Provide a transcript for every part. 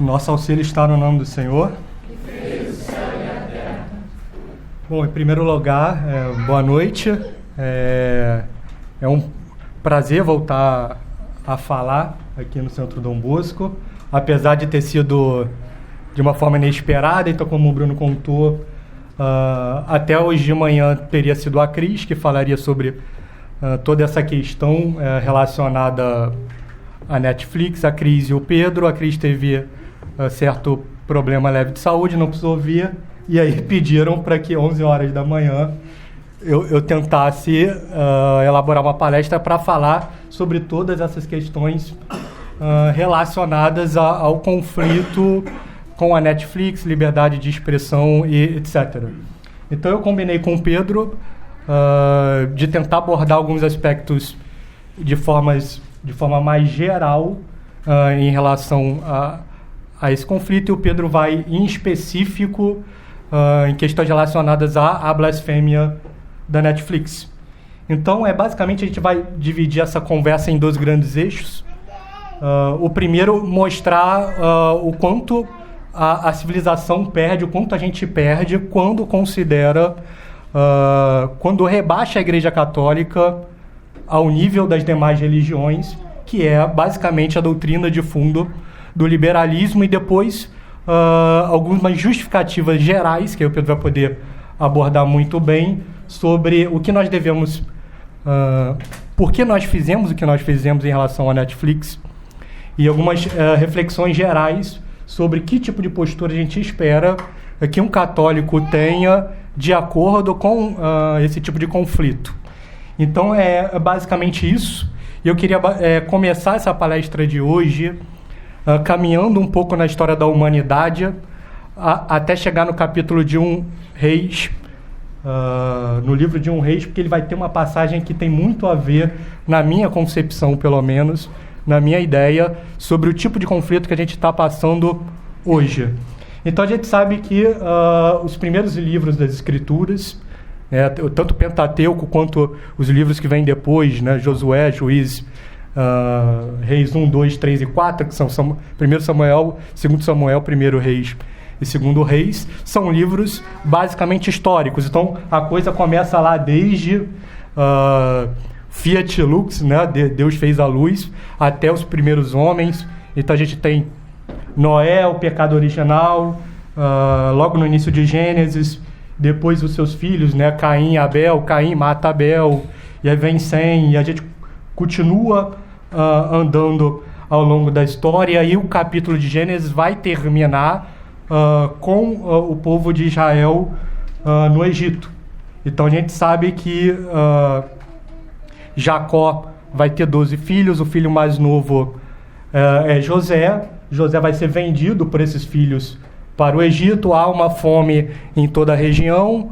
Nosso auxílio está no nome do Senhor. Bom, em primeiro lugar, boa noite. É um prazer voltar a falar aqui no Centro Dom Bosco, apesar de ter sido de uma forma inesperada. Então, como o Bruno contou, até hoje de manhã teria sido a Cris que falaria sobre toda essa questão relacionada à Netflix, a Cris e o Pedro. A Cris teve certo problema leve de saúde, não precisou vir, e aí pediram para que 11 horas da manhã eu tentasse elaborar uma palestra para falar sobre todas essas questões relacionadas ao conflito com a Netflix, liberdade de expressão e etc. Então eu combinei com o Pedro de tentar abordar alguns aspectos de forma mais geral em relação a esse conflito, e o Pedro vai em específico em questões relacionadas à blasfêmia da Netflix. Então, basicamente, a gente vai dividir essa conversa em dois grandes eixos. O primeiro, mostrar o quanto a civilização perde, o quanto a gente perde quando considera, quando rebaixa a Igreja Católica ao nível das demais religiões, que é basicamente a doutrina de fundo do liberalismo, e depois algumas justificativas gerais, que o Pedro vai poder abordar muito bem, sobre o que nós devemos, por que nós fizemos o que nós fizemos em relação à Netflix, e algumas reflexões gerais sobre que tipo de postura a gente espera que um católico tenha de acordo com esse tipo de conflito. Então é basicamente isso. E eu queria começar essa palestra de hoje caminhando um pouco na história da humanidade, até chegar no capítulo de 1 Reis, no livro de 1 Reis, porque ele vai ter uma passagem que tem muito a ver, na minha concepção pelo menos, na minha ideia, sobre o tipo de conflito que a gente está passando hoje. Então a gente sabe que os primeiros livros das Escrituras, tanto o Pentateuco quanto os livros que vêm depois, Josué, Juízes, Reis 1, 2, 3 e 4, que são 1 Samuel, 2 Samuel, 1 Reis e 2 Reis, são livros basicamente históricos. Então a coisa começa lá desde Fiat Lux, Deus fez a luz, até os primeiros homens. Então a gente tem Noé, o pecado original, logo no início de Gênesis, depois os seus filhos, Caim e Abel, Caim mata Abel, e aí vem Sem, e a gente continua andando ao longo da história, e o capítulo de Gênesis vai terminar com o povo de Israel no Egito. Então a gente sabe que Jacó vai ter 12 filhos, o filho mais novo é José. José vai ser vendido por esses filhos para o Egito. Há uma fome em toda a região.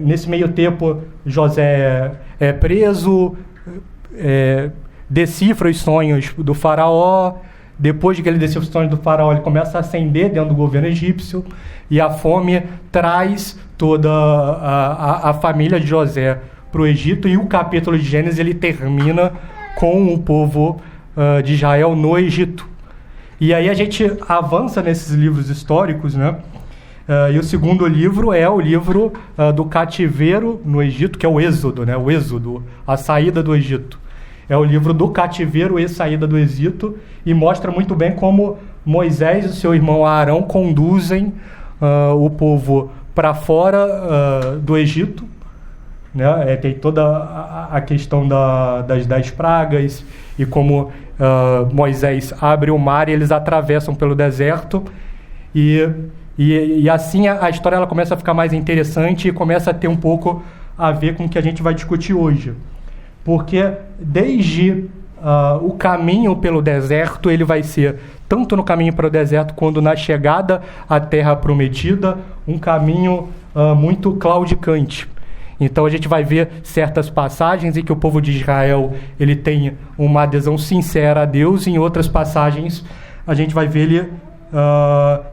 Nesse meio tempo, José é preso, decifra os sonhos do faraó. Depois de que ele decifra os sonhos do faraó, ele começa a ascender dentro do governo egípcio, e a fome traz toda a família de José para o Egito, e o capítulo de Gênesis ele termina com o povo de Israel no Egito. E aí a gente avança nesses livros históricos, e o segundo livro é o livro do cativeiro no Egito, que é o Êxodo, o Êxodo, a saída do Egito. É o livro do cativeiro e saída do Egito, e mostra muito bem como Moisés e seu irmão Arão conduzem o povo para fora do Egito. Tem toda a questão das 10 pragas, e como Moisés abre o mar e eles atravessam pelo deserto, e assim a história ela começa a ficar mais interessante e começa a ter um pouco a ver com o que a gente vai discutir hoje. Porque desde o caminho pelo deserto, ele vai ser, tanto no caminho para o deserto quanto na chegada à Terra Prometida, um caminho muito claudicante. Então a gente vai ver certas passagens em que o povo de Israel ele tem uma adesão sincera a Deus, e em outras passagens a gente vai ver ele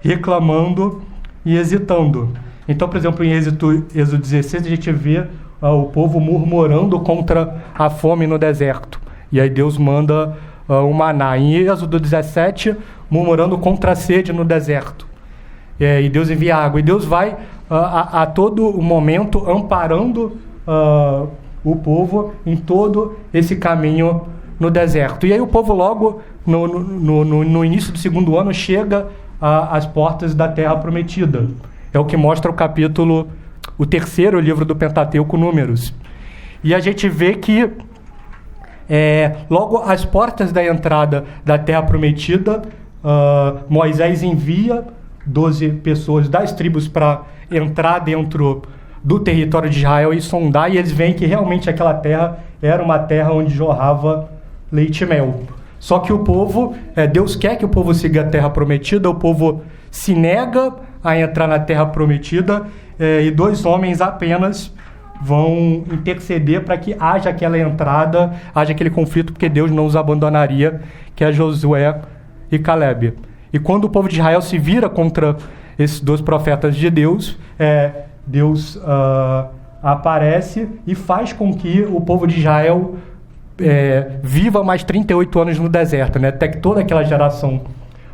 reclamando e hesitando. Então, por exemplo, em Êxodo 16 a gente vê o povo murmurando contra a fome no deserto. E aí Deus manda o maná. Em Êxodo 17, murmurando contra a sede no deserto. E Deus envia água. E Deus vai a todo momento amparando o povo em todo esse caminho no deserto. E aí o povo logo, no início do segundo ano, chega às portas da Terra Prometida. É o que mostra o terceiro livro do Pentateuco, Números. E a gente vê que logo às portas da entrada da Terra Prometida, Moisés envia 12 pessoas das tribos para entrar dentro do território de Israel e sondar, e eles veem que realmente aquela terra era uma terra onde jorrava leite e mel. Só que o povo, Deus quer que o povo siga a terra prometida, o povo se nega a entrar na terra prometida, e 2 homens apenas vão interceder para que haja aquela entrada, haja aquele conflito, porque Deus não os abandonaria, que é Josué e Calebe. E quando o povo de Israel se vira contra esses 2 profetas de Deus, Deus aparece e faz com que o povo de Israel viva mais 38 anos no deserto, né? Até que toda aquela geração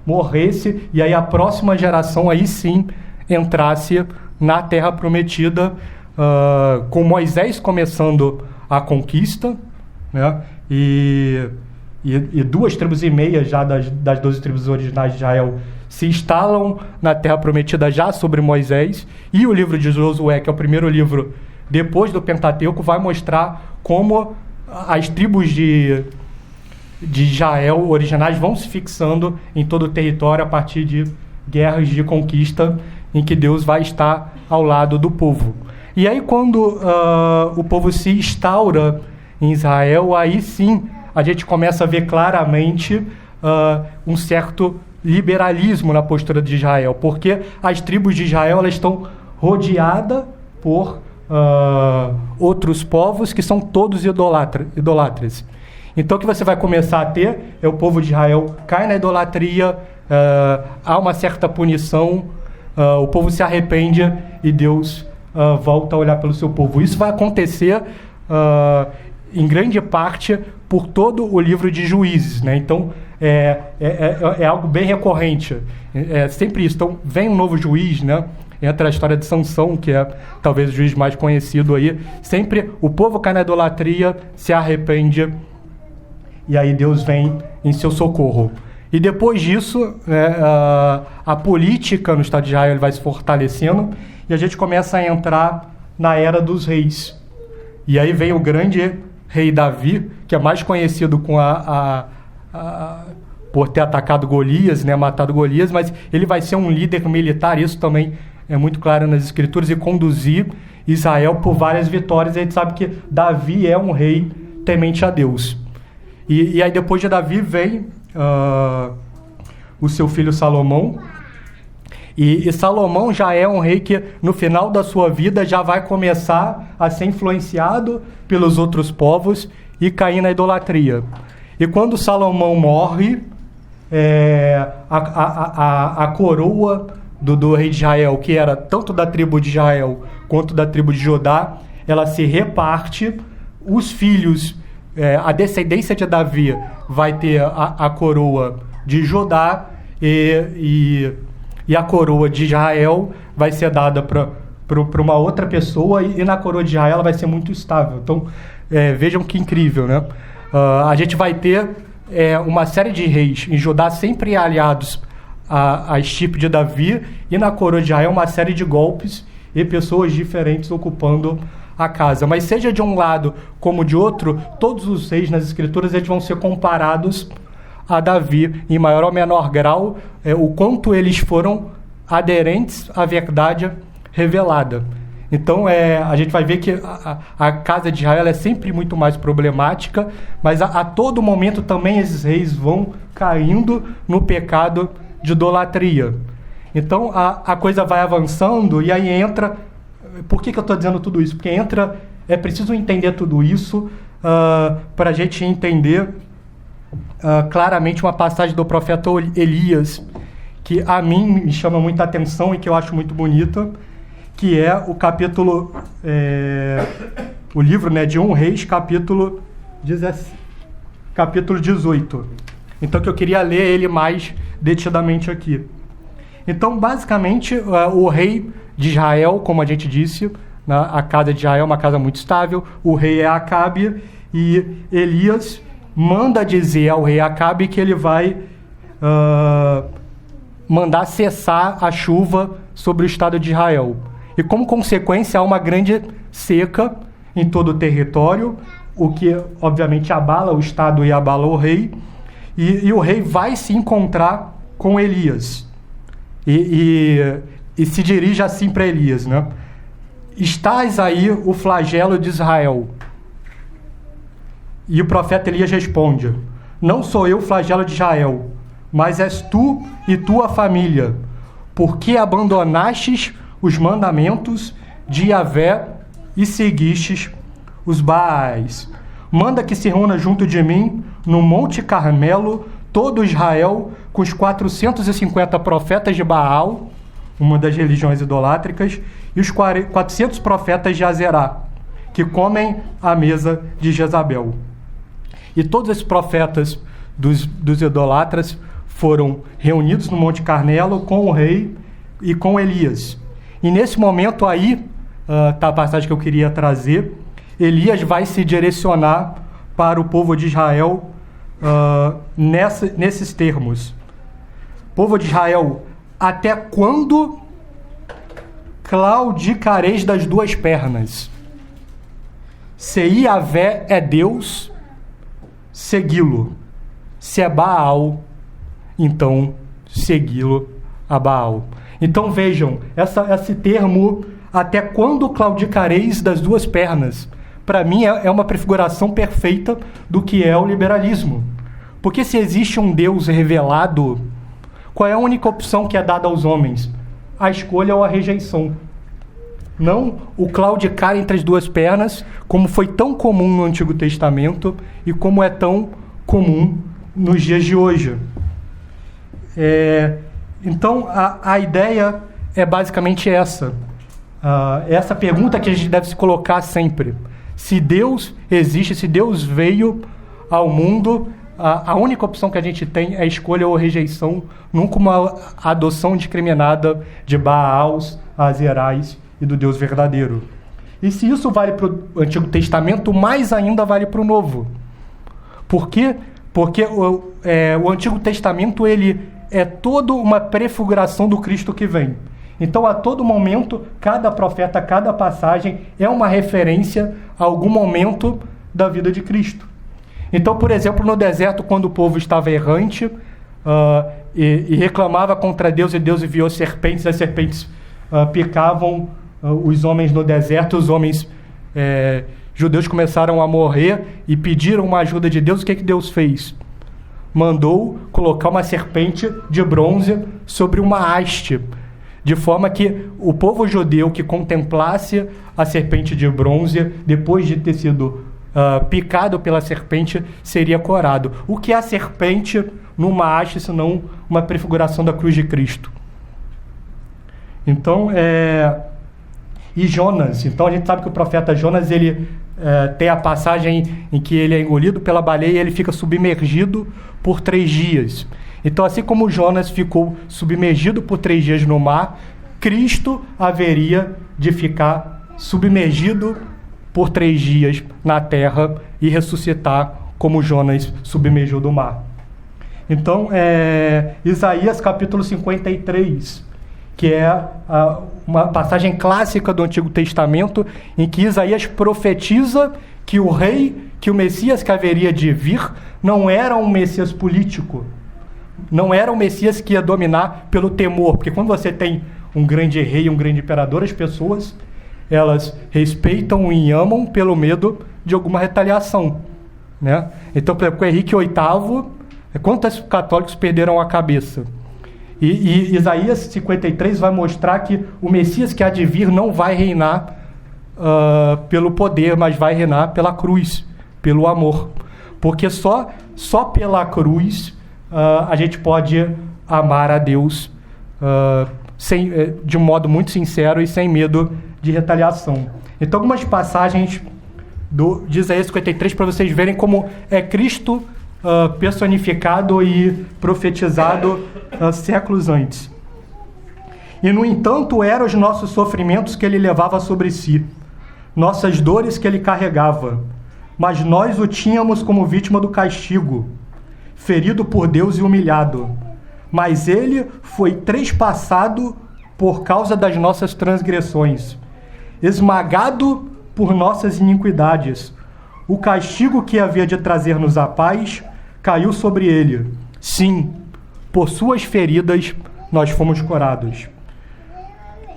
morresse, e aí a próxima geração aí sim entrasse na Terra Prometida, com Moisés começando a conquista, né? E 2,5 tribos já das 12 tribos originais de Israel se instalam na Terra Prometida já sobre Moisés, e o livro de Josué, que é o primeiro livro depois do Pentateuco, vai mostrar como as tribos de Israel originais vão se fixando em todo o território a partir de guerras de conquista em que Deus vai estar ao lado do povo. E aí quando o povo se instaura em Israel, aí sim a gente começa a ver claramente um certo liberalismo na postura de Israel, porque as tribos de Israel elas estão rodeadas por outros povos que são todos idólatras. Então o que você vai começar a ter é o povo de Israel cai na idolatria, há uma certa punição, o povo se arrepende e Deus volta a olhar pelo seu povo. Isso vai acontecer em grande parte por todo o livro de Juízes, né? Então é algo bem recorrente, sempre isso. Então vem um novo juiz, né? Entra a história de Sansão, que é talvez o juiz mais conhecido aí. Sempre o povo cai na idolatria, se arrepende, e aí Deus vem em seu socorro. E depois disso, a política no Estado de Israel vai se fortalecendo, e a gente começa a entrar na era dos reis. E aí vem o grande rei Davi, que é mais conhecido por ter atacado Golias, né, matado Golias, mas ele vai ser um líder militar, isso também é muito claro nas Escrituras, e conduzir Israel por várias vitórias. A gente sabe que Davi é um rei temente a Deus. E aí depois de Davi vem o seu filho Salomão, e Salomão já é um rei que no final da sua vida já vai começar a ser influenciado pelos outros povos e cair na idolatria. E quando Salomão morre, a coroa do rei de Israel, que era tanto da tribo de Israel quanto da tribo de Judá, ela se reparte. Os filhos, a descendência de Davi vai ter a coroa de Judá, e a coroa de Israel vai ser dada para uma outra pessoa, e na coroa de Israel ela vai ser muito estável. Então vejam que incrível, né? A gente vai ter uma série de reis em Judá sempre aliados a estirpe de Davi, e na coroa de Israel uma série de golpes e pessoas diferentes ocupando a casa. Mas seja de um lado como de outro, todos os reis nas Escrituras eles vão ser comparados a Davi, em maior ou menor grau, o quanto eles foram aderentes à verdade revelada. Então a gente vai ver que a casa de Israel é sempre muito mais problemática, mas a todo momento também esses reis vão caindo no pecado de idolatria. Então a coisa vai avançando, e aí entra... Por que eu estou dizendo tudo isso? Porque é preciso entender tudo isso para a gente entender claramente uma passagem do profeta Elias, que a mim me chama muita atenção e que eu acho muito bonita, que é o capítulo, o livro, né, de 1 Reis, capítulo 18. Então que eu queria ler ele mais detidamente aqui. Então, basicamente, o rei de Israel, como a gente disse, a casa de Israel é uma casa muito estável, o rei é Acabe, e Elias manda dizer ao rei Acabe que ele vai mandar cessar a chuva sobre o estado de Israel. E como consequência, há uma grande seca em todo o território, o que obviamente abala o estado e abala o rei, e o rei vai se encontrar com Elias. E se dirige assim para Elias, né? Estás aí o flagelo de Israel. E o profeta Elias responde: não sou eu o flagelo de Israel, mas és tu e tua família, porque abandonastes os mandamentos de Yahvé e seguistes os Baais. Manda que se reúna junto de mim no Monte Carmelo todo Israel com os 450 profetas de Baal, uma das religiões idolátricas, e os 400 profetas de Azerá, que comem à mesa de Jezabel. E todos esses profetas dos idolatras foram reunidos no Monte Carmelo com o rei e com Elias. E nesse momento aí, tá a passagem que eu queria trazer, Elias vai se direcionar para o povo de Israel nesses termos. Povo de Israel, até quando claudicareis das duas pernas? Se Yahvé é Deus, segui-lo. Se é Baal, então segui-lo a Baal. Então vejam, esse termo, até quando claudicareis das duas pernas, para mim é uma prefiguração perfeita do que é o liberalismo. Porque se existe um Deus revelado, qual é a única opção que é dada aos homens? A escolha ou a rejeição. Não o claudicar entre as duas pernas, como foi tão comum no Antigo Testamento e como é tão comum nos dias de hoje. Então, a ideia é basicamente essa. Essa pergunta que a gente deve se colocar sempre. Se Deus existe, se Deus veio ao mundo, a única opção que a gente tem é escolha ou rejeição, nunca uma adoção indiscriminada de Baals, Azerais e do Deus verdadeiro. E se isso vale para o Antigo Testamento, mais ainda vale para o Novo. Por quê? Porque o Antigo Testamento ele é toda uma prefiguração do Cristo que vem. Então, a todo momento, cada profeta, cada passagem é uma referência a algum momento da vida de Cristo. Então, por exemplo, no deserto, quando o povo estava errante e reclamava contra Deus, e Deus enviou serpentes, as serpentes picavam os homens no deserto, os homens judeus começaram a morrer e pediram uma ajuda de Deus. O que Deus fez? Mandou colocar uma serpente de bronze sobre uma haste, de forma que o povo judeu que contemplasse a serpente de bronze, depois de ter sido picado pela serpente, seria curado. O que é a serpente numa haste, senão uma prefiguração da cruz de Cristo? Então, e Jonas, então a gente sabe que o profeta Jonas, ele tem a passagem em que ele é engolido pela baleia e ele fica submergido por 3 dias. Então, assim como Jonas ficou submergido por 3 dias no mar, Cristo haveria de ficar submergido por 3 dias na terra e ressuscitar como Jonas submergiu do mar. Então, Isaías capítulo 53, que é uma passagem clássica do Antigo Testamento, em que Isaías profetiza que o rei, que o Messias que haveria de vir, não era um Messias político, não era um Messias que ia dominar pelo temor, porque quando você tem um grande rei, um grande imperador, as pessoas, elas respeitam e amam pelo medo de alguma retaliação, né? Então, por exemplo, com Henrique VIII, quantos católicos perderam a cabeça? E Isaías 53 vai mostrar que o Messias que há de vir não vai reinar pelo poder, mas vai reinar pela cruz, pelo amor. Porque só pela cruz a gente pode amar a Deus de um modo muito sincero e sem medo de retaliação. Então, algumas passagens de Isaías 53 para vocês verem como é Cristo personificado e profetizado séculos antes. E, no entanto, eram os nossos sofrimentos que ele levava sobre si, nossas dores que ele carregava, mas nós o tínhamos como vítima do castigo, ferido por Deus e humilhado. Mas ele foi trespassado por causa das nossas transgressões, esmagado por nossas iniquidades. O castigo que havia de trazer-nos a paz caiu sobre ele. Sim, por suas feridas nós fomos curados.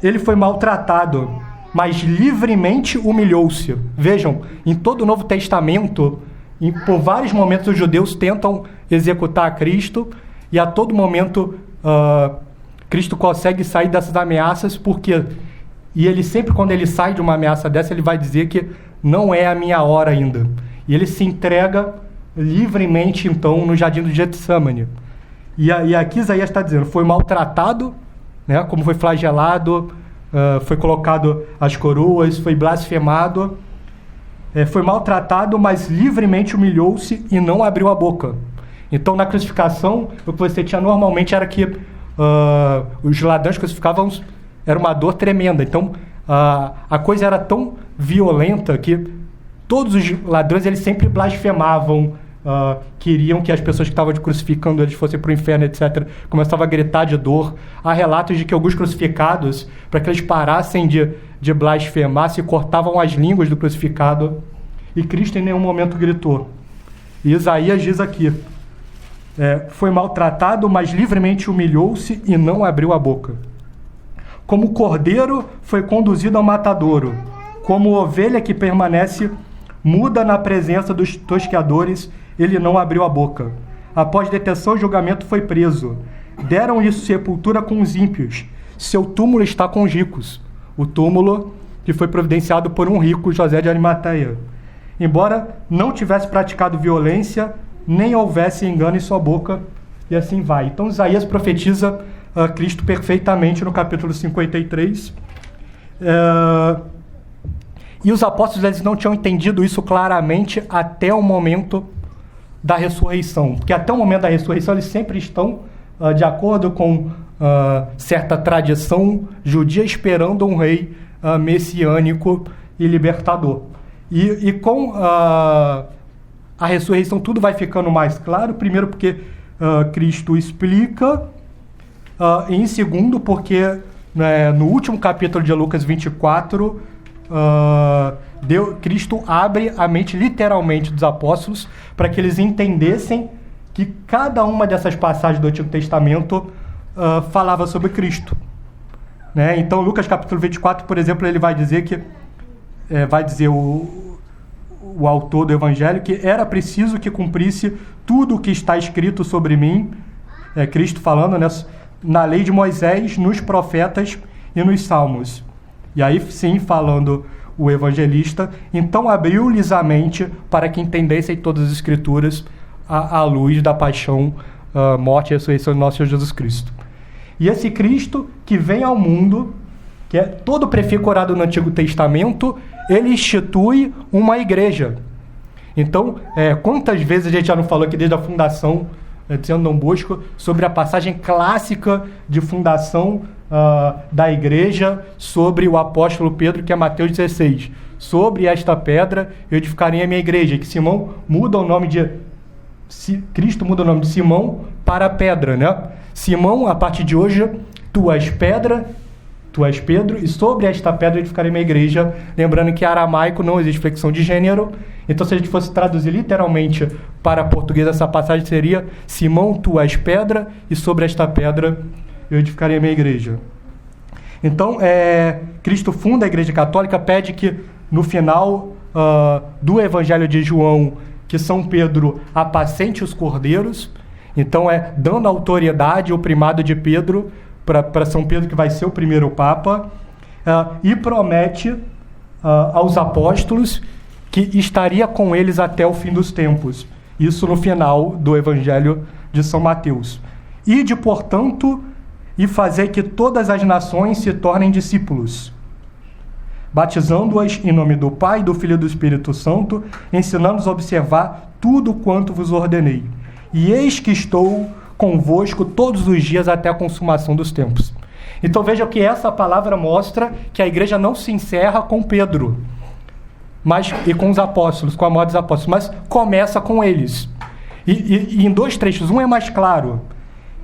Ele foi maltratado, mas livremente humilhou-se. Vejam, em todo o Novo Testamento, por vários momentos os judeus tentam executar Cristo, e a todo momento Cristo consegue sair dessas ameaças, porque... E ele sempre, quando ele sai de uma ameaça dessa, ele vai dizer que não é a minha hora ainda. E ele se entrega livremente, então, no jardim do Getsemane. E aqui Isaías está dizendo, foi maltratado, né, como foi flagelado, foi colocado as coroas, foi blasfemado, foi maltratado, mas livremente humilhou-se e não abriu a boca. Então, na crucificação, o que você tinha normalmente era que os ladrões crucificavam, era uma dor tremenda. Então, a coisa era tão violenta que todos os ladrões eles sempre blasfemavam, queriam que as pessoas que estavam crucificando eles fossem para o inferno, etc. Começavam a gritar de dor. Há relatos de que alguns crucificados, para que eles parassem de blasfemar, se cortavam as línguas do crucificado. E Cristo em nenhum momento gritou. E Isaías diz aqui, foi maltratado, mas livremente humilhou-se e não abriu a boca. Como cordeiro foi conduzido ao matadouro, como ovelha que permanece muda na presença dos tosqueadores, ele não abriu a boca. Após detenção e julgamento foi preso. Deram-lhe sepultura com os ímpios. Seu túmulo está com os ricos. O túmulo que foi providenciado por um rico, José de Arimateia. Embora não tivesse praticado violência, nem houvesse engano em sua boca, e assim vai. Então Isaías profetiza Cristo perfeitamente no capítulo 53. E os apóstolos eles não tinham entendido isso claramente até o momento da ressurreição. Porque até o momento da ressurreição eles sempre estão de acordo com certa tradição judia, esperando um rei messiânico e libertador. E com a ressurreição tudo vai ficando mais claro. Primeiro porque Cristo explica, e em segundo porque no último capítulo de Lucas 24, Cristo abre a mente literalmente dos apóstolos para que eles entendessem que cada uma dessas passagens do Antigo Testamento falava sobre Cristo, né? Então Lucas capítulo 24, por exemplo, ele vai dizer que vai dizer o autor do Evangelho que era preciso que cumprisse tudo o que está escrito sobre mim, Cristo falando, né, na lei de Moisés, nos profetas e nos salmos. E aí sim, falando o evangelista, então abriu-lhes a mente para que entendessem todas as escrituras à luz da paixão, morte e ressurreição do nosso Senhor Jesus Cristo. E esse Cristo que vem ao mundo, que é todo prefigurado no Antigo Testamento, ele institui uma igreja. Então, quantas vezes a gente já não falou aqui desde a fundação de Santo Dom Bosco sobre a passagem clássica de fundação da igreja sobre o apóstolo Pedro, que é Mateus 16. Sobre esta pedra eu edificarei a minha igreja, que Simão muda o nome de... Cristo muda o nome de Simão para pedra, né? Simão, a partir de hoje, tu és pedra, tu és Pedro, e sobre esta pedra eu edificarei minha igreja. Lembrando que em aramaico não existe flexão de gênero, então se a gente fosse traduzir literalmente para português, essa passagem seria: Simão, tu és pedra, e sobre esta pedra eu edificarei a minha igreja. Então, Cristo funda a Igreja Católica, pede que no final do Evangelho de João, que São Pedro apacente os cordeiros. Então, dando autoridade, o primado de Pedro para São Pedro, que vai ser o primeiro Papa, e promete aos apóstolos que estaria com eles até o fim dos tempos. Isso no final do Evangelho de São Mateus. Ide, portanto, e fazer que todas as nações se tornem discípulos, batizando-as em nome do Pai, do Filho e do Espírito Santo, ensinando-os a observar tudo quanto vos ordenei. e eis que estou convosco todos os dias até a consumação dos tempos. Então veja que essa palavra mostra que a igreja não se encerra com Pedro e com os apóstolos, com a morte dos apóstolos, mas começa com eles. E em dois trechos, um é mais claro.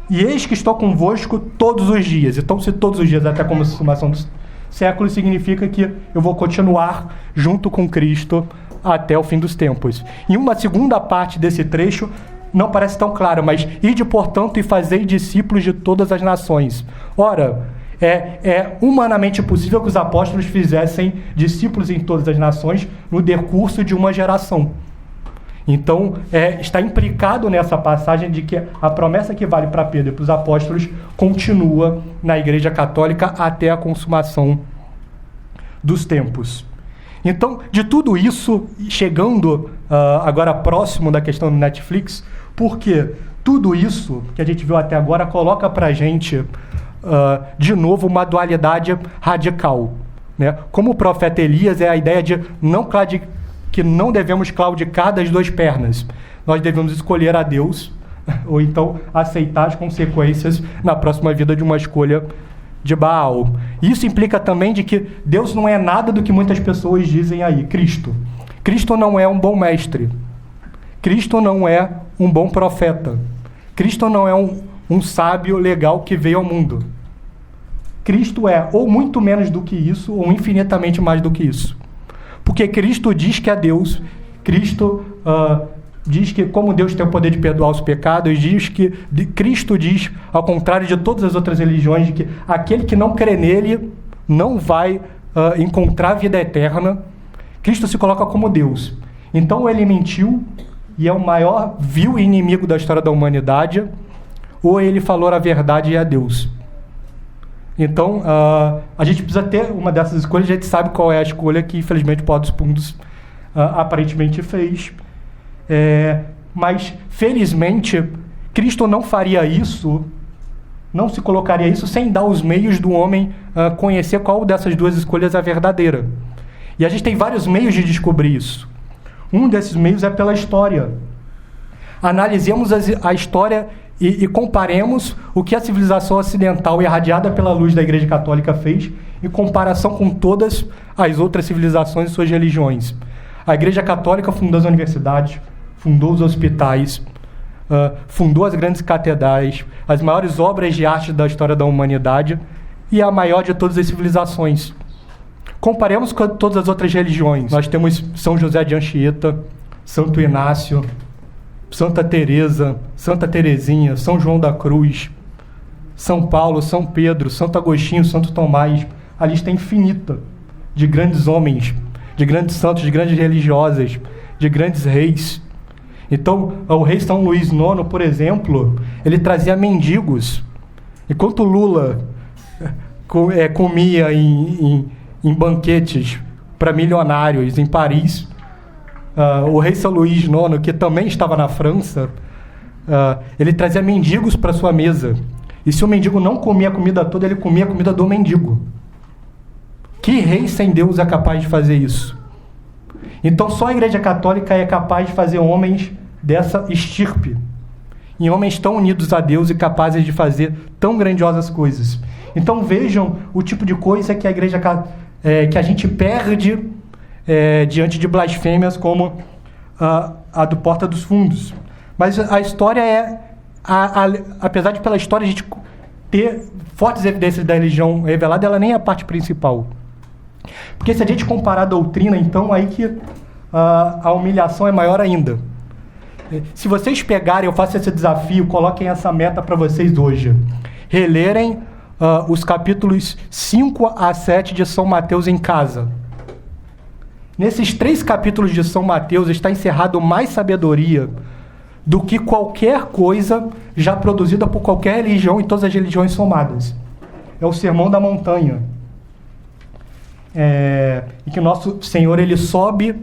E eis que estou convosco todos os dias. Então, se todos os dias até a consumação dos séculos, significa que eu vou continuar junto com Cristo até o fim dos tempos. E uma segunda parte desse trecho não parece tão clara, mas ide, portanto, e fazei discípulos de todas as nações. Ora, é humanamente possível que os apóstolos fizessem discípulos em todas as nações no decurso de uma geração. Então, está implicado nessa passagem de que a promessa que vale para Pedro e para os apóstolos continua na Igreja Católica até a consumação dos tempos. Então, de tudo isso, chegando agora próximo da questão do Netflix, porque tudo isso que a gente viu até agora coloca para a gente, de novo, uma dualidade radical, né? Como o profeta Elias, é a ideia de que não devemos claudicar das duas pernas. Nós devemos escolher a Deus, ou então aceitar as consequências na próxima vida de uma escolha de Baal. Isso implica também de que Deus não é nada do que muitas pessoas dizem aí, Cristo. Cristo não é um bom mestre. Cristo não é um bom profeta. Cristo não é um sábio legal que veio ao mundo. Cristo é ou muito menos do que isso, ou infinitamente mais do que isso. Porque Cristo diz que é Deus, Cristo diz que, como Deus tem o poder de perdoar os pecados, Cristo diz, ao contrário de todas as outras religiões, de que aquele que não crê nele não vai encontrar vida eterna. Cristo se coloca como Deus. Então, ele mentiu e é o maior vil inimigo da história da humanidade, ou ele falou a verdade e é Deus. Então, a gente precisa ter uma dessas escolhas. A gente sabe qual é a escolha que, infelizmente, o Pó dos Fundos aparentemente fez. Mas, felizmente, Cristo não faria isso, não se colocaria isso sem dar os meios do homem conhecer qual dessas duas escolhas é a verdadeira. E a gente tem vários meios de descobrir isso. Um desses meios é pela história. Analisemos a história e comparemos o que a civilização ocidental, irradiada pela luz da Igreja Católica, fez em comparação com todas as outras civilizações e suas religiões. A Igreja Católica fundou as universidades, fundou os hospitais, fundou as grandes catedrais, as maiores obras de arte da história da humanidade e a maior de todas as civilizações. Comparemos com todas as outras religiões. Nós temos São José de Anchieta, Santo Inácio, Santa Teresa, Santa Teresinha, São João da Cruz, São Paulo, São Pedro, Santo Agostinho, Santo Tomás. A lista é infinita de grandes homens, de grandes santos, de grandes religiosas, de grandes reis. Então, o rei São Luís IX, por exemplo, ele trazia mendigos. Enquanto Lula comia em banquetes para milionários em Paris, o rei São Luís IX, que também estava na França, ele trazia mendigos para sua mesa. E se o mendigo não comia a comida toda, ele comia a comida do mendigo. Que rei sem Deus é capaz de fazer isso? Então só a Igreja Católica é capaz de fazer homens dessa estirpe. E homens tão unidos a Deus e capazes de fazer tão grandiosas coisas. Então vejam o tipo de coisa que a Igreja que a gente perde diante de blasfêmias como a do Porta dos Fundos. Mas a história apesar de pela história a gente ter fortes evidências da religião revelada, ela nem é a parte principal. Porque se a gente comparar a doutrina, então aí que a humilhação é maior ainda. Se vocês pegarem, eu faço esse desafio, coloquem essa meta para vocês hoje. Relerem os capítulos 5 a 7 de São Mateus em casa. Nesses 3 capítulos de São Mateus está encerrado mais sabedoria do que qualquer coisa já produzida por qualquer religião e todas as religiões somadas. É o Sermão da Montanha. E que nosso Senhor, ele sobe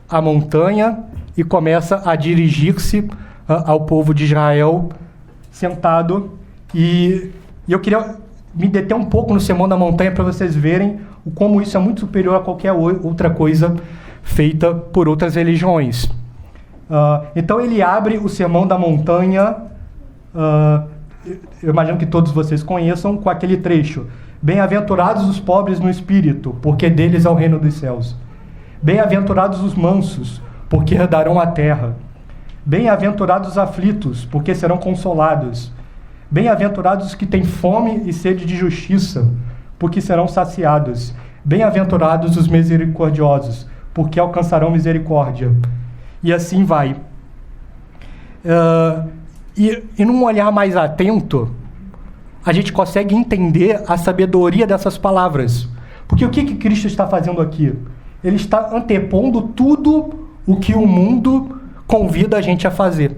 a montanha e começa a dirigir-se ao povo de Israel sentado. E eu queria me deter um pouco no Sermão da Montanha para vocês verem como isso é muito superior a qualquer outra coisa feita por outras religiões. Então ele abre o Sermão da Montanha, eu imagino que todos vocês conheçam, com aquele trecho: bem-aventurados os pobres no espírito, porque deles é o reino dos céus. Bem-aventurados os mansos, porque herdarão a terra. Bem-aventurados os aflitos, porque serão consolados. Bem-aventurados os que têm fome e sede de justiça, porque serão saciados. Bem-aventurados os misericordiosos, porque alcançarão misericórdia. E assim vai. E num olhar mais atento, a gente consegue entender a sabedoria dessas palavras. Porque o que Cristo está fazendo aqui? Ele está antepondo tudo o que o mundo convida a gente a fazer.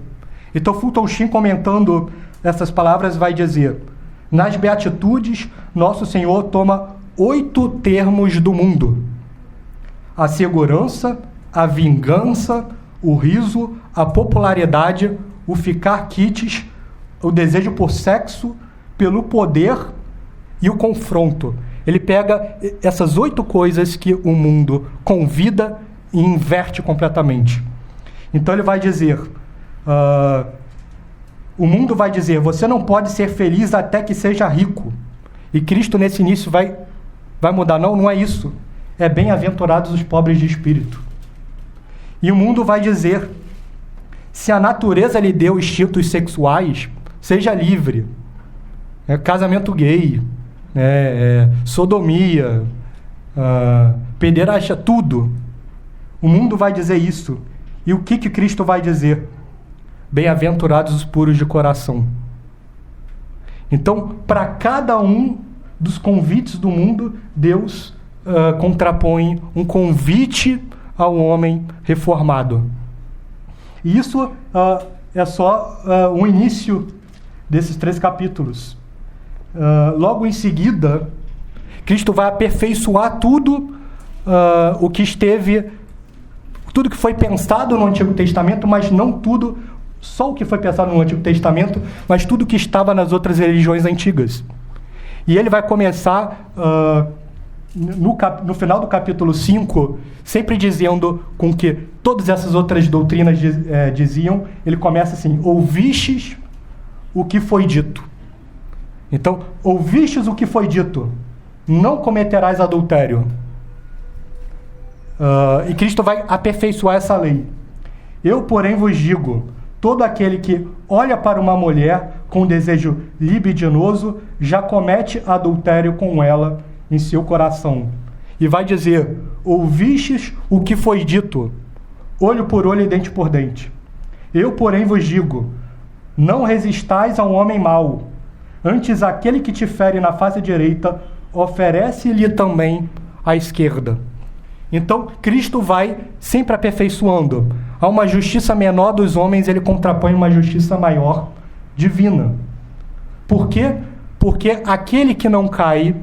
Então, Fulton Sheen, comentando essas palavras, vai dizer: nas Beatitudes, nosso Senhor toma 8 termos do mundo: a segurança, a vingança, o riso, a popularidade, o ficar quites, o desejo por sexo, pelo poder e o confronto. Ele pega essas 8 coisas que o mundo convida e inverte completamente. Então ele vai dizer, o mundo vai dizer: você não pode ser feliz até que seja rico. E Cristo nesse início vai mudar. Não é isso. É bem-aventurados os pobres de espírito. E o mundo vai dizer: se a natureza lhe deu instintos sexuais, seja livre. Casamento gay, sodomia, pederastia, tudo. O mundo vai dizer isso. E o que Cristo vai dizer? Bem-aventurados os puros de coração. Então, para cada um dos convites do mundo, Deus contrapõe um convite ao homem reformado. E isso é só o início desses 3 capítulos. Logo em seguida, Cristo vai aperfeiçoar tudo tudo que foi pensado no Antigo Testamento, mas não tudo, só o que foi pensado no Antigo Testamento, mas tudo que estava nas outras religiões antigas. E ele vai começar, no final do capítulo 5, sempre dizendo com que todas essas outras doutrinas diziam. Ele começa assim: ouvistes o que foi dito. Então, ouvistes o que foi dito: não cometerás adultério. E Cristo vai aperfeiçoar essa lei. Eu, porém, vos digo: todo aquele que olha para uma mulher com desejo libidinoso já comete adultério com ela em seu coração. E vai dizer: ouvistes o que foi dito: olho por olho e dente por dente. Eu, porém, vos digo: não resistais ao homem mau. Antes, aquele que te fere na face direita, oferece-lhe também a esquerda. Então, Cristo vai sempre aperfeiçoando. A uma justiça menor dos homens, ele contrapõe uma justiça maior divina. Por quê? Porque aquele que não cai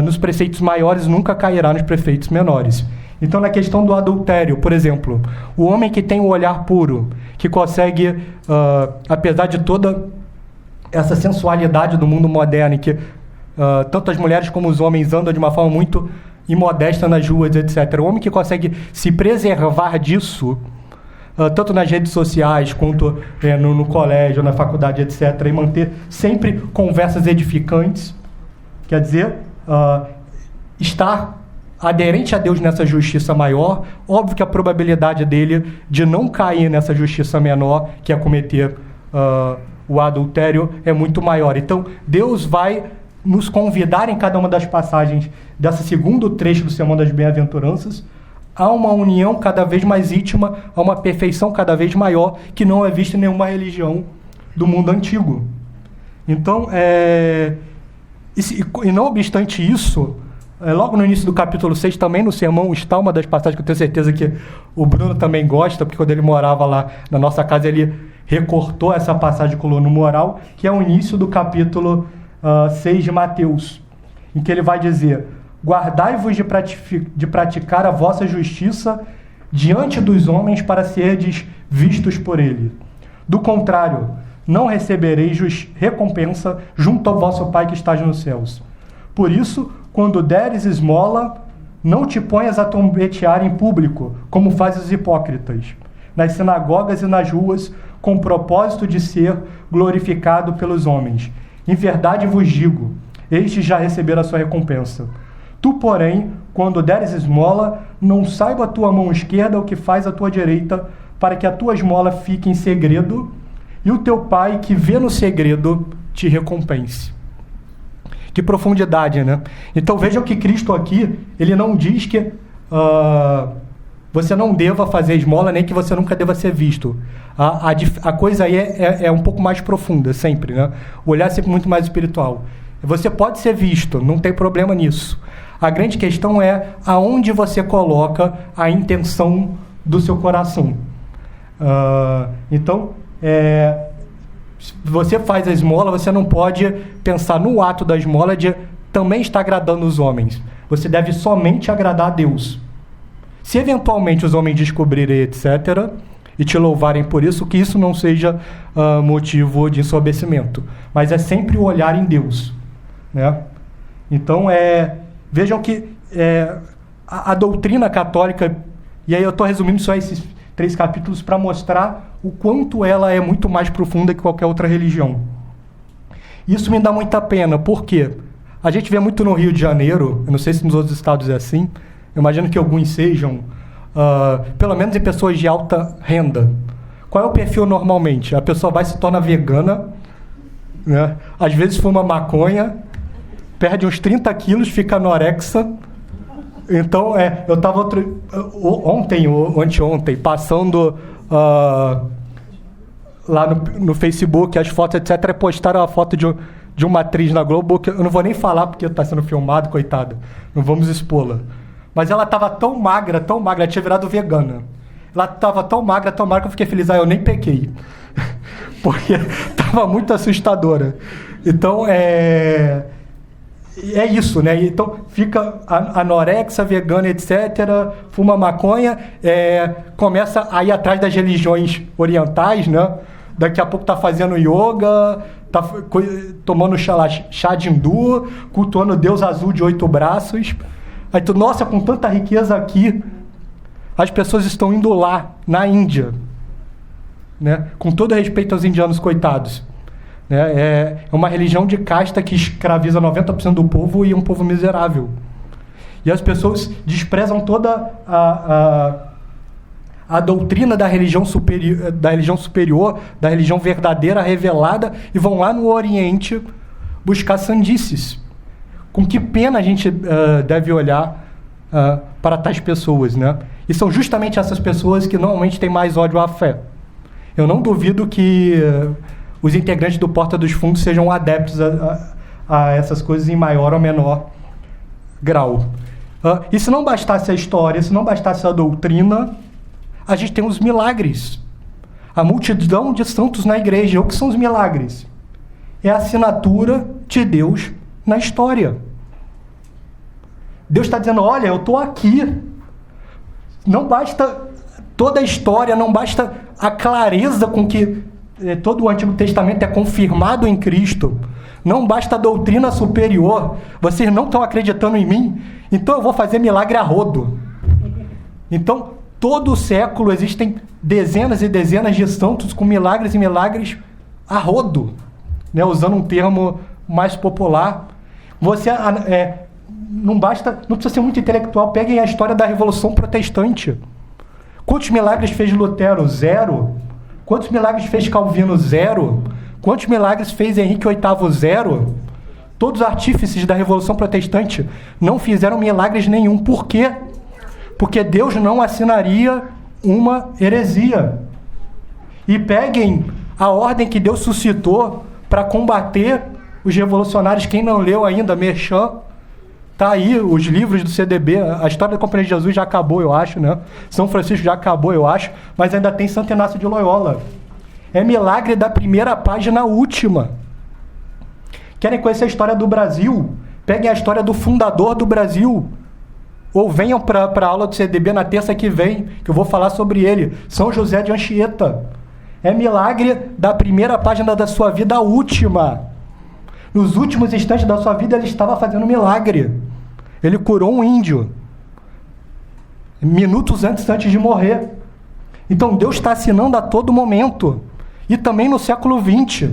nos preceitos maiores nunca cairá nos preceitos menores. Então, na questão do adultério, por exemplo, o homem que tem o olhar puro, que consegue, apesar de toda essa sensualidade do mundo moderno, em que tanto as mulheres como os homens andam de uma forma muito imodesta nas ruas, etc. O homem que consegue se preservar disso, tanto nas redes sociais, quanto no colégio, na faculdade, etc., e manter sempre conversas edificantes, quer dizer, estar aderente a Deus nessa justiça maior. Óbvio que a probabilidade dele de não cair nessa justiça menor, que é cometer o adultério, é muito maior. Então, Deus vai nos convidar em cada uma das passagens desse segundo trecho do Sermão das Bem-aventuranças a uma união cada vez mais íntima, a uma perfeição cada vez maior, que não é vista em nenhuma religião do mundo antigo. Então, e não obstante isso, logo no início do capítulo 6, também no sermão, está uma das passagens que eu tenho certeza que o Bruno também gosta, porque quando ele morava lá na nossa casa, ele recortou essa passagem e colou no moral, que é o início do capítulo 6 de Mateus, em que ele vai dizer: guardai-vos de praticar a vossa justiça diante dos homens para serdes vistos por ele. Do contrário, não recebereis recompensa junto ao vosso Pai que está nos céus. Por isso, quando deres esmola, não te ponhas a trombetear em público, como fazem os hipócritas, nas sinagogas e nas ruas, com o propósito de ser glorificado pelos homens. Em verdade vos digo, estes já receberam a sua recompensa. Tu, porém, quando deres esmola, não saiba a tua mão esquerda o que faz a tua direita, para que a tua esmola fique em segredo, e o teu pai, que vê no segredo, te recompense. Que profundidade, né? Então vejam que Cristo aqui, ele não diz que você não deva fazer esmola, nem que você nunca deva ser visto. A coisa aí é um pouco mais profunda, sempre, né? O olhar é sempre muito mais espiritual. Você pode ser visto, não tem problema nisso. A grande questão é aonde você coloca a intenção do seu coração. Então, você faz a esmola, você não pode pensar no ato da esmola de também estar agradando os homens. Você deve somente agradar a Deus. Se eventualmente os homens descobrirem, etc., e te louvarem por isso, que isso não seja motivo de ensoberbecimento. Mas é sempre o olhar em Deus, né? Então, vejam que a doutrina católica, e aí eu estou resumindo só esses 3 capítulos para mostrar o quanto ela é muito mais profunda que qualquer outra religião. Isso me dá muita pena, porque a gente vê muito no Rio de Janeiro, eu não sei se nos outros estados é assim, eu imagino que alguns sejam, pelo menos em pessoas de alta renda. Qual é o perfil normalmente? A pessoa vai e se torna vegana, né? Às vezes fuma maconha, perde uns 30 quilos, fica anorexa. Então, eu estava ontem ou anteontem, passando lá no Facebook, as fotos, etc., postaram a foto de uma atriz na Globo, que eu não vou nem falar porque está sendo filmado, coitada, não vamos expô-la. Mas ela estava tão magra, ela tinha virado vegana. Ela estava tão magra que eu fiquei feliz, eu nem pequei. Porque estava muito assustadora. Então, é isso, né? Então, fica anorexa, vegana, etc., fuma maconha, começa a ir atrás das religiões orientais, né? Daqui a pouco está fazendo yoga, está tomando chá de hindu, cultuando Deus azul de 8 braços. Aí tu, nossa, com tanta riqueza aqui, as pessoas estão indo lá, na Índia, né? Com todo respeito aos indianos, coitados. É uma religião de casta que escraviza 90% do povo e um povo miserável. E as pessoas desprezam toda a doutrina da religião superior, da religião verdadeira, revelada, e vão lá no Oriente buscar sandices. Com que pena a gente deve olhar para tais pessoas, né? E são justamente essas pessoas que normalmente têm mais ódio à fé. Eu não duvido que os integrantes do Porta dos Fundos sejam adeptos a essas coisas em maior ou menor grau. E se não bastasse a história, se não bastasse a doutrina, a gente tem os milagres. A multidão de santos na igreja. O que são os milagres? É a assinatura de Deus na história. Deus está dizendo, olha, eu estou aqui. Não basta toda a história, não basta a clareza com que todo o Antigo Testamento é confirmado em Cristo. Não basta a doutrina superior. Vocês não estão acreditando em mim, então eu vou fazer milagre a rodo. Então, todo o século existem dezenas e dezenas de santos com milagres e milagres a rodo, né? Usando um termo mais popular. Você não precisa ser muito intelectual. Peguem a história da Revolução Protestante. Quantos milagres fez Lutero? 0. Quantos milagres fez Calvino? 0. Quantos milagres fez Henrique VIII? 0. Todos os artífices da Revolução Protestante não fizeram milagres nenhum. Por quê? Porque Deus não assinaria uma heresia. E peguem a ordem que Deus suscitou para combater os revolucionários. Quem não leu ainda, Merchan, tá aí os livros do CDB. A história da Companhia de Jesus já acabou, eu acho, né? São Francisco já acabou, eu acho, mas ainda tem Santo Inácio de Loyola. É milagre da primeira página à última. Querem conhecer a história do Brasil? Peguem a história do fundador do Brasil. Ou venham para a aula do CDB na terça que vem, que eu vou falar sobre ele. São José de Anchieta. É milagre da primeira página da sua vida à última. Nos últimos instantes da sua vida, ele estava fazendo milagre. Ele curou um índio. Minutos antes de morrer. Então Deus está assinando a todo momento. E também no século XX.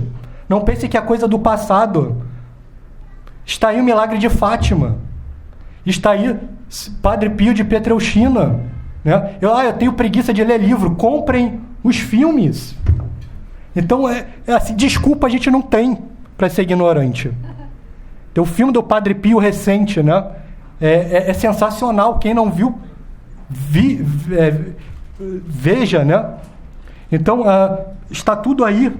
Não pense que é coisa do passado. Está aí o milagre de Fátima. Está aí Padre Pio de Pietrelcina. Né? Eu tenho preguiça de ler livro. Comprem os filmes. Então, assim, desculpa a gente não tem para ser ignorante. Tem o filme do Padre Pio recente, né? É sensacional. Quem não viu, veja, né? Então, está tudo aí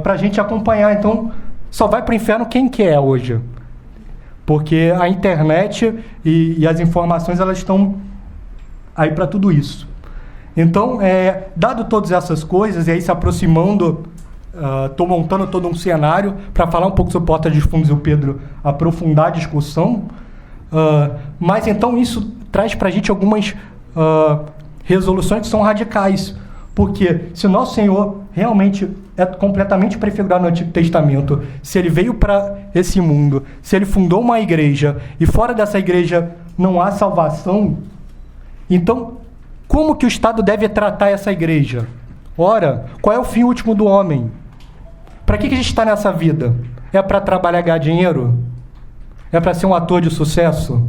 para a gente acompanhar. Então, só vai para o inferno quem quer hoje. Porque a internet e as informações, elas estão aí para tudo isso. Então, dado todas essas coisas, e aí se aproximando, estou montando todo um cenário para falar um pouco sobre Porta dos Fundos e o Pedro aprofundar a discussão, mas então isso traz para a gente algumas resoluções que são radicais, porque se o nosso Senhor realmente é completamente prefigurado no Antigo Testamento, se ele veio para esse mundo, se ele fundou uma igreja e fora dessa igreja não há salvação, então como que o Estado deve tratar essa igreja? Ora, qual é o fim último do homem? Para que a gente está nessa vida? É para trabalhar e ganhar dinheiro? É para ser um ator de sucesso?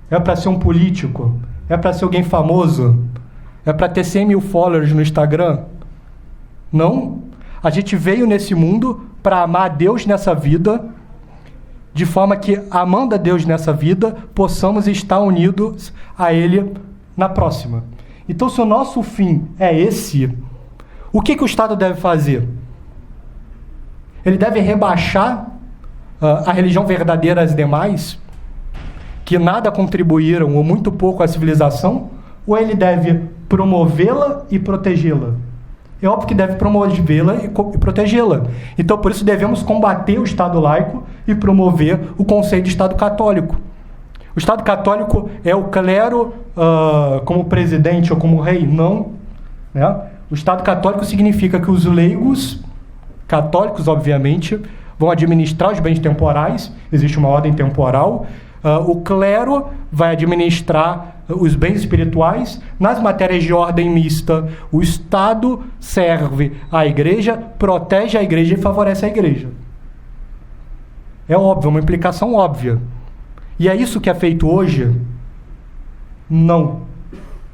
É para ser um político? É para ser alguém famoso? É para ter 100 mil followers no Instagram? Não. A gente veio nesse mundo para amar a Deus nessa vida, de forma que, amando a Deus nessa vida, possamos estar unidos a Ele na próxima. Então, se o nosso fim é esse, o que o Estado deve fazer? Ele deve rebaixar a religião verdadeira às demais, que nada contribuíram ou muito pouco à civilização, ou ele deve promovê-la e protegê-la? É óbvio que deve promovê-la e protegê-la. Então, por isso, devemos combater o Estado laico e promover o conceito de Estado católico. O Estado católico é o clero como presidente ou como rei? Não. Né? O Estado católico significa que os leigos, católicos, obviamente, vão administrar os bens temporais, existe uma ordem temporal. O clero vai administrar os bens espirituais. Nas matérias de ordem mista, o Estado serve à igreja, protege a igreja e favorece a igreja. É óbvio, uma implicação óbvia. E é isso que é feito hoje? Não.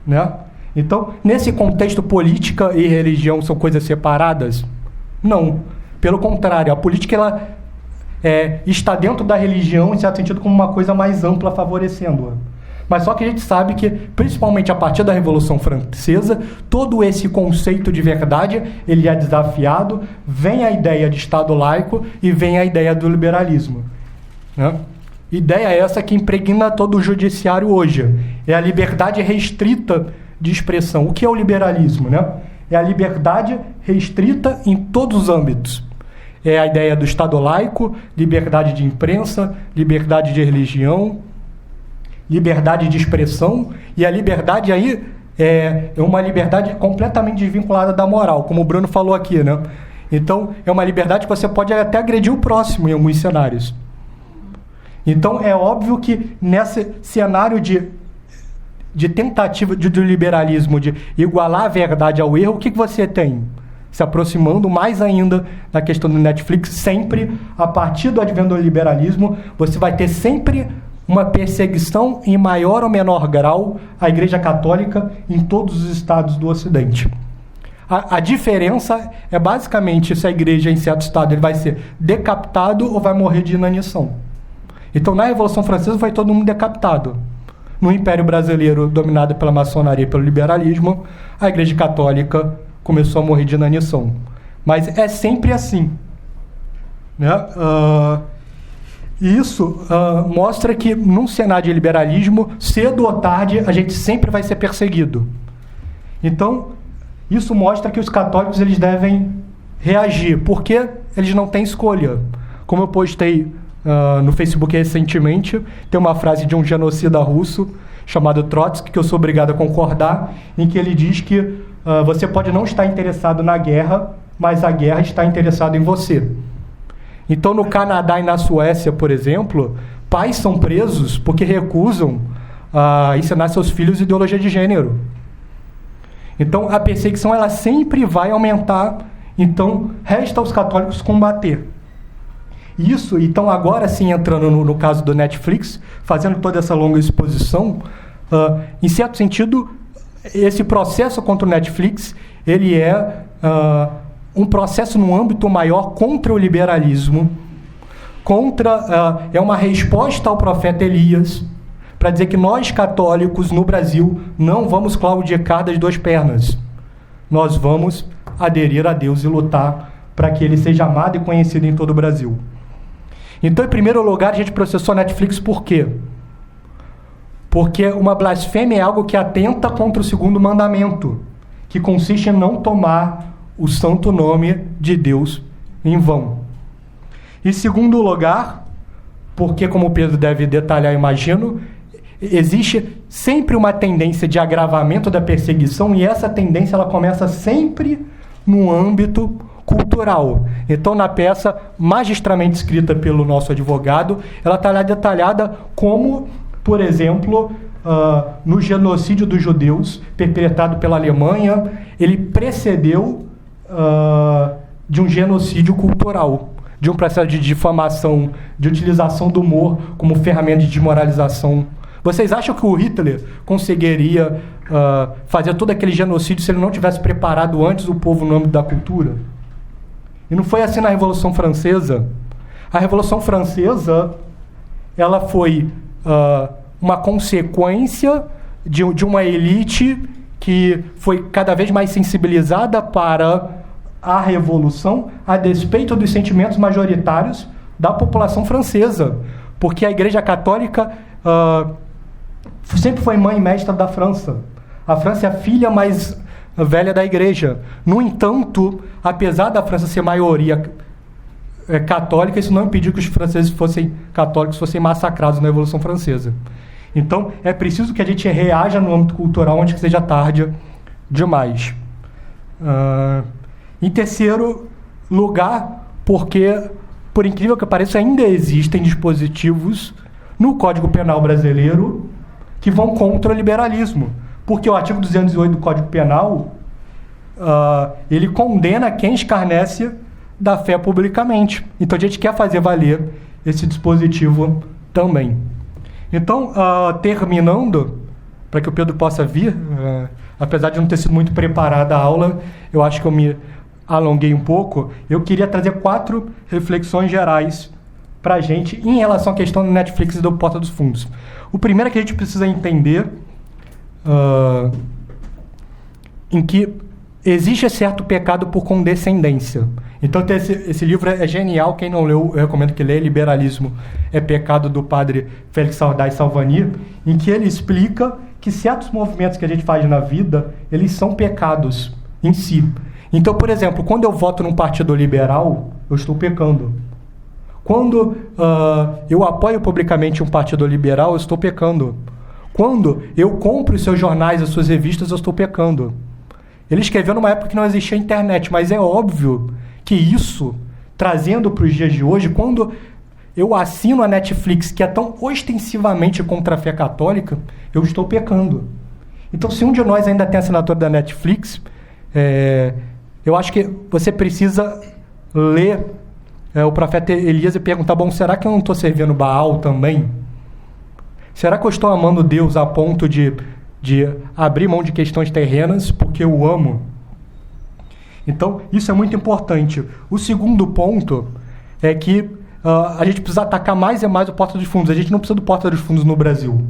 Né? Então, nesse contexto, política e religião são coisas separadas? Não. Pelo contrário, a política ela, está dentro da religião, em certo sentido, como uma coisa mais ampla, favorecendo-a. Mas só que a gente sabe que, principalmente a partir da Revolução Francesa, todo esse conceito de verdade ele é desafiado, vem a ideia de Estado laico e vem a ideia do liberalismo. Né? Ideia essa que impregna todo o judiciário hoje. É a liberdade restrita de expressão. O que é o liberalismo? Né? É a liberdade restrita em todos os âmbitos. É a ideia do Estado laico, liberdade de imprensa, liberdade de religião, liberdade de expressão, e a liberdade aí é uma liberdade completamente desvinculada da moral, como o Bruno falou aqui, né? Então, é uma liberdade que você pode até agredir o próximo em alguns cenários. Então, é óbvio que nesse cenário de tentativa do liberalismo de igualar a verdade ao erro, o que você tem? Se aproximando mais ainda da questão do Netflix, sempre, a partir do advento do liberalismo, você vai ter sempre uma perseguição em maior ou menor grau à Igreja Católica em todos os estados do Ocidente. A diferença é basicamente se a igreja em certo estado ele vai ser decapitado ou vai morrer de inanição. Então, na Revolução Francesa foi todo mundo decapitado. No Império Brasileiro, dominado pela maçonaria e pelo liberalismo, a Igreja Católica começou a morrer de inanição. Mas é sempre assim. Né? Isso mostra que, num cenário de liberalismo, cedo ou tarde, a gente sempre vai ser perseguido. Então, isso mostra que os católicos eles devem reagir, porque eles não têm escolha. Como eu postei no Facebook recentemente, tem uma frase de um genocida russo chamado Trotsky, que eu sou obrigado a concordar, em que ele diz que você pode não estar interessado na guerra, mas a guerra está interessada em você. Então, no Canadá e na Suécia, por exemplo, pais são presos porque recusam ensinar seus filhos ideologia de gênero. Então, a perseguição ela sempre vai aumentar. Então, resta aos católicos combater. Isso, então, agora sim, entrando no caso do Netflix, fazendo toda essa longa exposição, em certo sentido, esse processo contra o Netflix, ele é um processo no âmbito maior contra o liberalismo, é uma resposta ao profeta Elias, para dizer que nós, católicos, no Brasil, não vamos claudicar das duas pernas. Nós vamos aderir a Deus e lutar para que ele seja amado e conhecido em todo o Brasil. Então, em primeiro lugar, a gente processou a Netflix por quê? Porque uma blasfêmia é algo que atenta contra o segundo mandamento, que consiste em não tomar o santo nome de Deus em vão. Em segundo lugar, porque, como o Pedro deve detalhar, imagino, existe sempre uma tendência de agravamento da perseguição, e essa tendência ela começa sempre no âmbito cultural. Então, na peça magistralmente escrita pelo nosso advogado, ela está lá detalhada como, por exemplo, no genocídio dos judeus perpetrado pela Alemanha, ele precedeu de um genocídio cultural, de um processo de difamação, de utilização do humor como ferramenta de desmoralização. Vocês acham que o Hitler conseguiria fazer todo aquele genocídio se ele não tivesse preparado antes o povo no âmbito da cultura? E não foi assim na Revolução Francesa. A Revolução Francesa ela foi uma consequência de uma elite que foi cada vez mais sensibilizada para a Revolução, a despeito dos sentimentos majoritários da população francesa. Porque a Igreja Católica sempre foi mãe e mestra da França. A França é a filha mais velha da Igreja. No entanto, apesar da França ser maioria católica, isso não impediu que os franceses fossem massacrados na Revolução Francesa. Então, é preciso que a gente reaja no âmbito cultural antes que seja tarde demais. Em terceiro lugar, porque, por incrível que pareça, ainda existem dispositivos no Código Penal brasileiro que vão contra o liberalismo. Porque o artigo 208 do Código Penal, ele condena quem escarnece da fé publicamente. Então, a gente quer fazer valer esse dispositivo também. Então, terminando, para que o Pedro possa vir, apesar de não ter sido muito preparada a aula, eu acho que eu me alonguei um pouco, eu queria trazer 4 reflexões gerais para a gente em relação à questão do Netflix e do Porta dos Fundos. O primeiro é que a gente precisa entender em que existe certo pecado por condescendência. Então, esse livro é genial. Quem não leu, eu recomendo que leia. Liberalismo é Pecado, do padre Félix Sardais Salvani, em que ele explica que certos movimentos que a gente faz na vida, eles são pecados em si. Então, por exemplo, quando eu voto num partido liberal, eu estou pecando. Quando eu apoio publicamente um partido liberal, eu estou pecando. Quando eu compro os seus jornais, as suas revistas, eu estou pecando. Ele escreveu numa época que não existia internet, mas é óbvio que isso, trazendo para os dias de hoje, quando eu assino a Netflix, que é tão ostensivamente contra a fé católica, eu estou pecando. Então, se um de nós ainda tem assinatura da Netflix, eu acho que você precisa ler o profeta Elias e perguntar, bom, será que eu não estou servindo Baal também? Será que eu estou amando Deus a ponto de abrir mão de questões terrenas porque eu amo? Então, isso é muito importante. O segundo ponto é que a gente precisa atacar mais e mais o Porta dos Fundos. A gente não precisa do Porta dos Fundos no Brasil.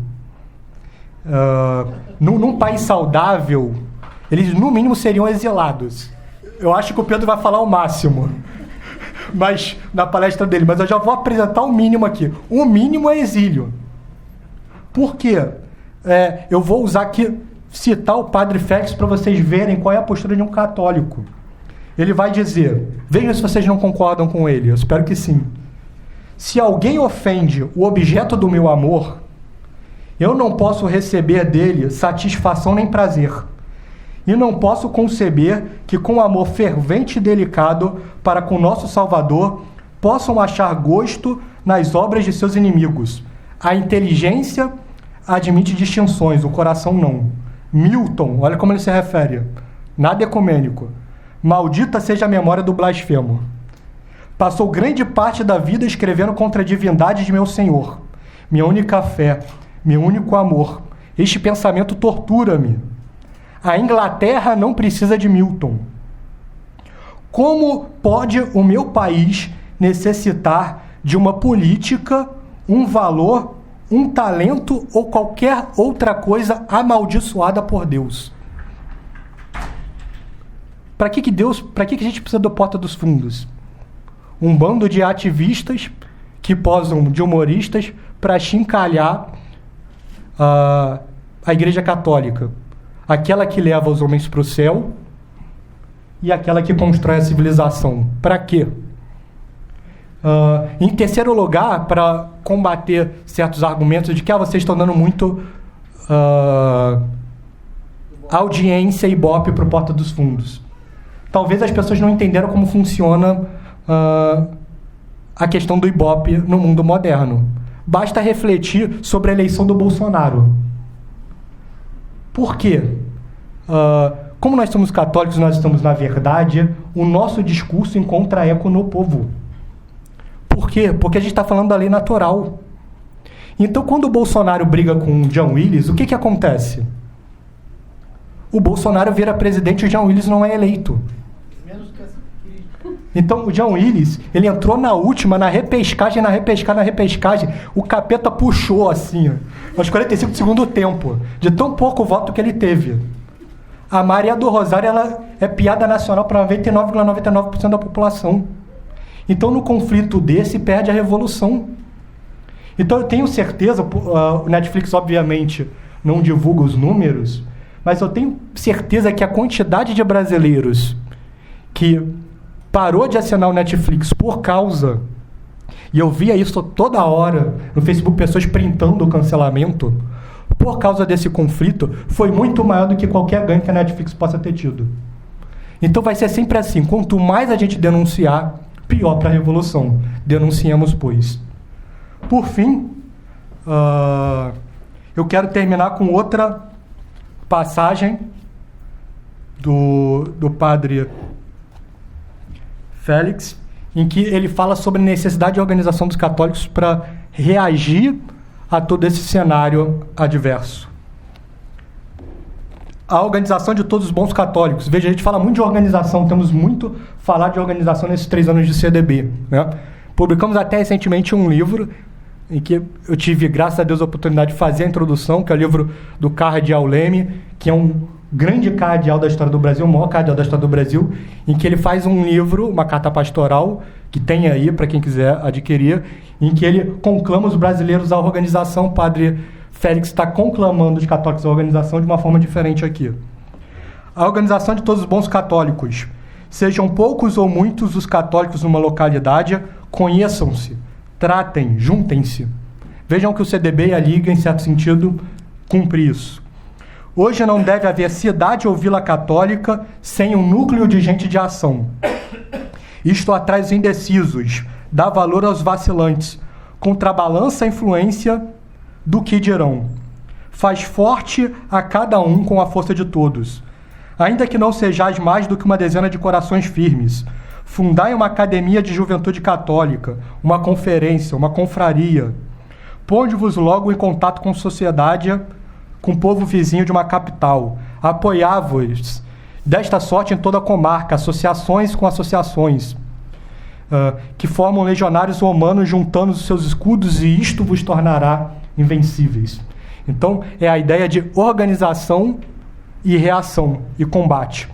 Num país saudável, eles no mínimo seriam exilados. Eu acho que o Pedro vai falar o máximo mas na palestra dele, mas eu já vou apresentar o mínimo aqui. O mínimo é exílio. Por quê? Eu vou usar aqui, citar o padre Félix para vocês verem qual é a postura de um católico. Ele vai dizer, vejam se vocês não concordam com ele, eu espero que sim. Se alguém ofende o objeto do meu amor, eu não posso receber dele satisfação nem prazer. E não posso conceber que com amor fervente e delicado para com nosso Salvador possam achar gosto nas obras de seus inimigos. A inteligência admite distinções, o coração não. Milton, olha como ele se refere, nada ecumênico. Maldita seja a memória do blasfemo. Passou grande parte da vida escrevendo contra a divindade de meu Senhor, minha única fé, meu único amor. Este pensamento tortura-me. A Inglaterra não precisa de Milton. Como pode o meu país necessitar de uma política, um valor, um talento ou qualquer outra coisa amaldiçoada por Deus? Para que a gente precisa do Porta dos Fundos? Um bando de ativistas que posam de humoristas para chincalhar a Igreja Católica. Aquela que leva os homens para o céu e aquela que constrói a civilização. Para quê? Em terceiro lugar, para combater certos argumentos de que vocês estão dando muito audiência e ibope para o Porta dos Fundos. Talvez as pessoas não entenderam como funciona a questão do ibope no mundo moderno. Basta refletir sobre a eleição do Bolsonaro. Por quê? Como nós somos católicos, nós estamos na verdade, o nosso discurso encontra eco no povo. Por quê? Porque a gente está falando da lei natural. Então, quando o Bolsonaro briga com o John Willis, o que acontece? O Bolsonaro vira presidente e o John Willis não é eleito. Então, o John Willis, ele entrou na última, na repescagem, o capeta puxou assim, aos 45 do segundo tempo, de tão pouco voto que ele teve. A Maria do Rosário, ela é piada nacional para 99,99% da população. Então, no conflito desse, perde a revolução. Então, eu tenho certeza, o Netflix, obviamente, não divulga os números, mas eu tenho certeza que a quantidade de brasileiros que parou de assinar o Netflix por causa, e eu via isso toda hora no Facebook, pessoas printando o cancelamento, por causa desse conflito, foi muito maior do que qualquer ganho que a Netflix possa ter tido. Então vai ser sempre assim, quanto mais a gente denunciar, pior para a revolução. Denunciemos, pois. Por fim, eu quero terminar com outra passagem do padre Félix, em que ele fala sobre a necessidade de organização dos católicos para reagir a todo esse cenário adverso. A organização de todos os bons católicos. Veja, a gente fala muito de organização, temos muito falar de organização nesses 3 anos de CDB, né? Publicamos até recentemente um livro em que eu tive, graças a Deus, a oportunidade de fazer a introdução, que é o livro do Cardeal Leme, que é um grande cardeal da história do Brasil, o maior cardeal da história do Brasil, em que ele faz um livro, uma carta pastoral, que tem aí para quem quiser adquirir, em que ele conclama os brasileiros à organização. O padre Félix está conclamando os católicos à organização de uma forma diferente aqui. A organização de todos os bons católicos. Sejam poucos ou muitos os católicos numa localidade, conheçam-se, tratem, juntem-se. Vejam que o CDB e a Liga, em certo sentido, cumpre isso. Hoje não deve haver cidade ou vila católica sem um núcleo de gente de ação. Isto atrai os indecisos, dá valor aos vacilantes, contrabalança a influência do que dirão. Faz forte a cada um com a força de todos. Ainda que não sejais mais do que uma dezena de corações firmes, fundai uma academia de juventude católica, uma conferência, uma confraria. Ponde-vos logo em contato com sociedade, com o povo vizinho de uma capital. Apoiai-vos desta sorte em toda a comarca, associações com associações, que formam legionários romanos juntando os seus escudos, e isto vos tornará invencíveis. Então, é a ideia de organização e reação e combate.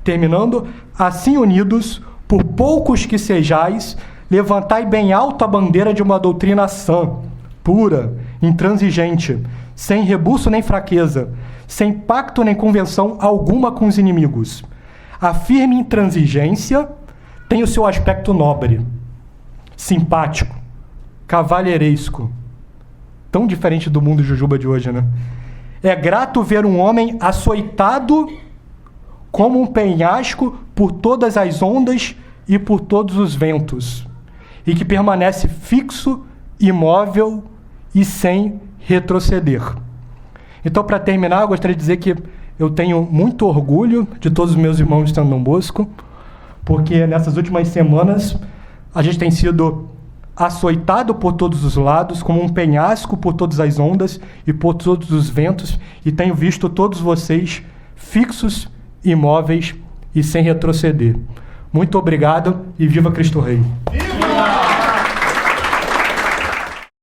Terminando, assim unidos, por poucos que sejais, levantai bem alto a bandeira de uma doutrina sã, pura, intransigente, sem rebuço nem fraqueza, sem pacto nem convenção alguma com os inimigos. A firme intransigência tem o seu aspecto nobre, simpático, cavalheiresco, tão diferente do mundo jujuba de hoje, né? É grato ver um homem açoitado como um penhasco por todas as ondas e por todos os ventos, e que permanece fixo, imóvel e sem retroceder. Então, para terminar, eu gostaria de dizer que eu tenho muito orgulho de todos os meus irmãos de Santo Dom Bosco, porque nessas últimas semanas a gente tem sido açoitado por todos os lados, como um penhasco por todas as ondas e por todos os ventos, e tenho visto todos vocês fixos, imóveis e sem retroceder. Muito obrigado e viva Cristo Rei!